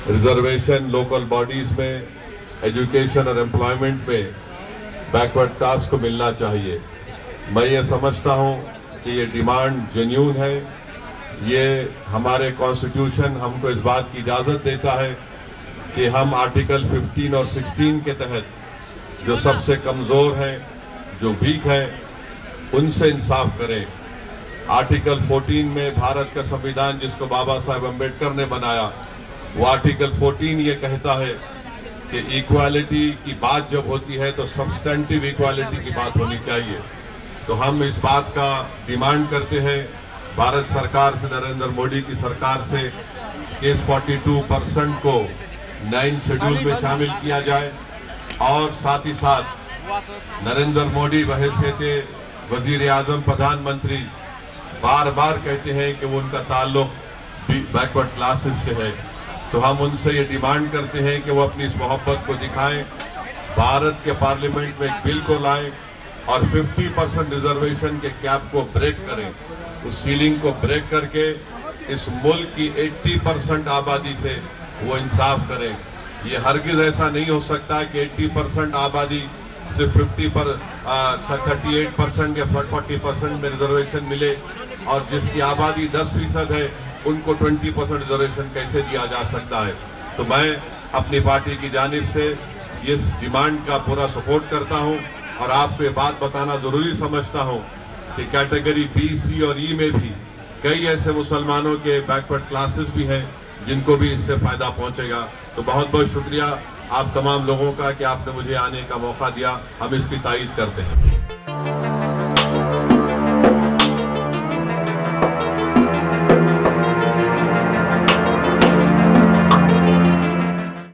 Reservation local bodies में, education और employment में बैकवर्ड कास्ट को मिलना चाहिए। मैं ये समझता हूँ कि ये डिमांड जेन्युइन है। ये हमारे कॉन्स्टिट्यूशन हमको इस बात की इजाजत देता है कि हम आर्टिकल 15 और 16 के तहत जो सबसे कमजोर हैं, जो वीक हैं, उनसे इंसाफ करें। आर्टिकल 14 में भारत का संविधान जिसको बाबा साहेब अम्बेडकर ने बनाया, वो आर्टिकल 14 ये कहता है कि इक्वालिटी की बात जब होती है तो सब्सटेंटिव इक्वालिटी की बात होनी चाहिए। तो हम इस बात का डिमांड करते हैं भारत सरकार से, नरेंद्र मोदी की सरकार से, कि इस 42% को 9 शेड्यूल में शामिल किया जाए और साथ ही साथ नरेंद्र मोदी बहैसियत वजीर आजम, प्रधानमंत्री बार बार कहते हैं कि वो उनका ताल्लुक बैकवर्ड क्लासेस से है। तो हम उनसे ये डिमांड करते हैं कि वो अपनी इस मोहब्बत को दिखाएं, भारत के पार्लियामेंट में एक बिल को लाएं और 50% रिजर्वेशन के कैप को ब्रेक करें, उस सीलिंग को ब्रेक करके इस मुल्क की 80% आबादी से वो इंसाफ करें। ये हरगिज ऐसा नहीं हो सकता कि 80% आबादी सिर्फ 38% या 40% में रिजर्वेशन मिले और जिसकी आबादी 10% है उनको 20% रिजर्वेशन कैसे दिया जा सकता है। तो मैं अपनी पार्टी की जानिब से इस डिमांड का पूरा सपोर्ट करता हूं और आपको ये बात बताना जरूरी समझता हूं कि कैटेगरी बी, सी और ई में भी कई ऐसे मुसलमानों के बैकवर्ड क्लासेस भी हैं जिनको भी इससे फायदा पहुंचेगा। तो बहुत बहुत शुक्रिया आप तमाम लोगों का कि आपने मुझे आने का मौका दिया। हम इसकी तारीफ करते हैं।